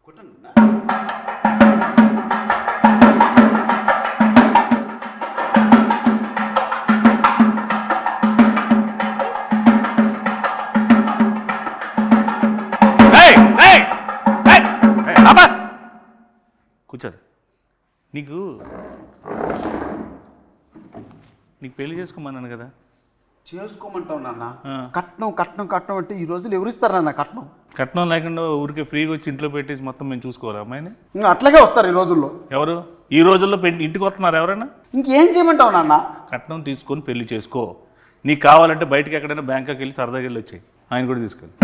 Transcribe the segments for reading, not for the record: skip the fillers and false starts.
కూర్చోదు. నీకు పెళ్లి చేసుకోమన్నాను కదా. చేసుకోమంటావు నాన్న. కట్నం కట్నం కట్నం అంటే ఈ రోజులు ఎవరు ఇస్తారన్న కట్నం? కట్నం లేకుండా ఊరికే ఫ్రీగా వచ్చి ఇంట్లో పెట్టేసి మొత్తం మేము చూసుకోవాలి అమ్మాయిని. అట్లాగే వస్తారు ఈ రోజుల్లో. ఎవరు ఈ రోజుల్లో ఇంటికి వస్తున్నారు ఎవరైనా? ఇంకేం చేయమంటావు నాన్న? కట్నం తీసుకొని పెళ్లి చేసుకో. నీకు కావాలంటే బయటకి ఎక్కడైనా బ్యాంకాకి వెళ్ళి సరదాగా వెళ్ళి వచ్చాయి. ఆయన కూడా తీసుకెళ్ళి.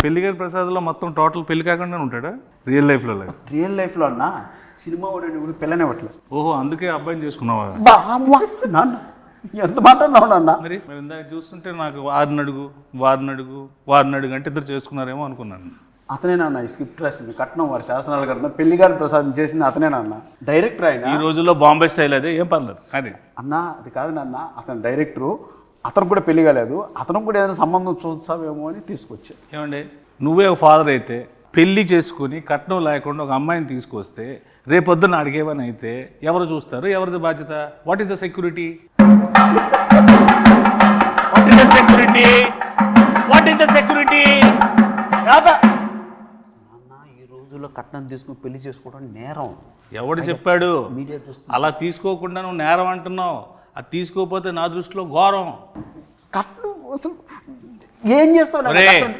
పెళ్లి గారి ప్రసాద్లో మొత్తం టోటల్ పెళ్లి కాకుండా ఉంటాడా రియల్ లైఫ్లో? రియల్ లైఫ్లో అన్న సినిమా వాడు పిల్లనే పట్టలేదు. ఓహో, అందుకే అబ్బాయిని చేసుకున్నావా? నాన్న ఎంత మాట్లాడినావు నాన్న? మరి ఇందాక చూస్తుంటే నాకు వారిని అడుగు అంటే ఇద్దరు చేసుకున్నారేమో అనుకున్నాను. అతనేనన్న ఈ స్క్రిప్ట్ రాసింది, కట్నం వారి శాసనాలు కట్నం పెళ్లి గారి ప్రసాదం చేసింది అతనేనన్న. డైరెక్టర్ ఆయన. ఈ రోజుల్లో బాంబే స్టైల్ అదే, ఏం పర్లేదు. అదే అన్న, అది కాదు నాన్న, అతను డైరెక్టరు. అతను కూడా పెళ్లి కాలేదు, అతను కూడా ఏదైనా సంబంధం చూస్తావేమో అని తీసుకొచ్చా. ఏమండి, నువ్వే ఒక ఫాదర్ అయితే పెళ్లి చేసుకుని కట్నం లేకుండా ఒక అమ్మాయిని తీసుకొస్తే రేపొద్దున అడిగేవని అయితే ఎవరు చూస్తారు? ఎవరిది బాధ్యత? What is the security? ఈ రోజుల్లో కట్నం తీసుకుని పెళ్లి చేసుకోవడం నేరం. ఎవడు చెప్పాడు? మీడియా చూస్తుంది. అలా తీసుకోకుండా నువ్వు నేరం అంటున్నావు. అది తీసుకోకపోతే నా దృష్టిలో ఘోరం. కట్నం అసలు ఏం చేస్తావు?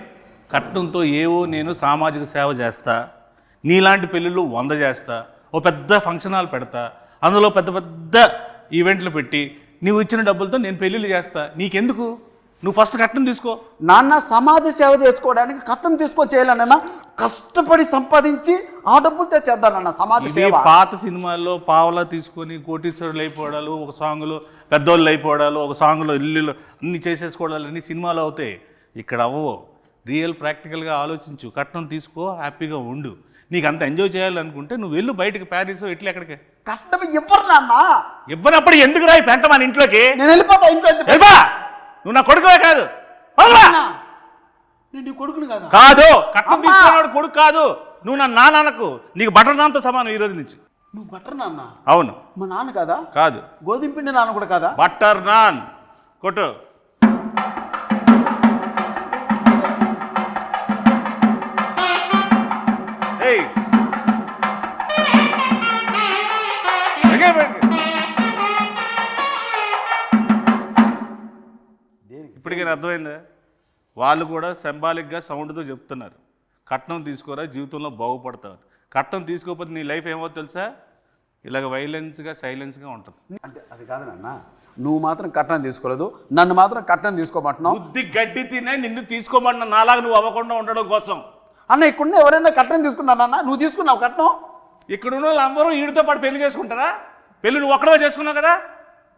కట్నంతో ఏవో నేను సామాజిక సేవ చేస్తా, నీలాంటి పెళ్ళిళ్ళు 100 చేస్తా, ఓ పెద్ద ఫంక్షన్ హాల్ పెడతా, అందులో పెద్ద పెద్ద ఈవెంట్లు పెట్టి నువ్వు ఇచ్చిన డబ్బులతో నేను పెళ్ళిళ్ళు చేస్తా. నీకెందుకు? నువ్వు ఫస్ట్ కట్నం తీసుకో. నాన్న, సమాజ సేవ చేసుకోవడానికి కట్నం చేయాలన్నా కష్టపడి సంపాదించి ఆ డబ్బులు తెచ్చేద్దానన్న సమాజ సేవ. పాత సినిమాల్లో పావలా తీసుకొని కోటీశ్వరులు అయిపోవడాలు, ఒక సాంగ్లో పెద్దోళ్ళు అయిపోవడాలు, ఒక సాంగ్లో ఇల్లు అన్ని చేసేసుకోవడాలు అన్ని సినిమాలు అవుతాయి. ఇక్కడ అవ్వవు. రియల్ ప్రాక్టికల్గా ఆలోచించు. కట్నం తీసుకో, హ్యాపీగా ఉండు. నీకు అంత ఎంజాయ్ చేయాలనుకుంటే నువ్వు వెళ్ళు బయటకు, ప్యారిస్ ఇట్లా ఎక్కడికి. కట్నం ఇవ్వరు నాన్న. ఇవ్వనప్పుడు ఎందుకు రాయి పెంట మన ఇంట్లోకి? నేను వెళ్ళిపోతా ఇంట్లో. నువ్వు నా కొడుకువే కాదు. నీ కొడుకుని కాదు. కాదు, కట్నం తీసుకున్నాడు కొడుకు కాదు. నువ్వు నా నాన్నకు, నీకు బటర్ నాన్తో సమానం ఈ రోజు నుంచి. నువ్వు బటర్ నాన్న? అవును. మా నాన్న కాదా? కాదు. గోధుమ పిండి నాన్న కూడా కాదా? బటర్ నాన్ కొట్టు. ఇప్పటికీ అర్థమైందా? వాళ్ళు కూడా సింబాలిక్గా సౌండ్తో చెప్తున్నారు, కట్నం తీసుకోరా జీవితంలో బాగుపడతావు. కట్నం తీసుకోకపోతే నీ లైఫ్ ఏమో తెలుసా? ఇలాగ వైలెన్స్గా సైలెన్స్గా ఉంటుంది. అంటే అది కాదు నాన్న, నువ్వు మాత్రం కట్నం తీసుకోలేదు, నన్ను మాత్రం కట్నం తీసుకోమంటున్నావు. బుద్ధి గడ్డి తినే నిన్ను తీసుకోమంటున్నా, నాలాగా నువ్వు అవ్వకుండా ఉండడం కోసం. అన్న, ఇక్కడ ఎవరైనా కట్నం తీసుకున్నానన్నా? నువ్వు తీసుకున్నావు కట్నం? ఇక్కడ ఉన్న వాళ్ళందరూ వీడితో పాటు పెళ్లి చేసుకుంటారా? పెళ్లి నువ్వు ఒక్కడో చేసుకున్నావు కదా.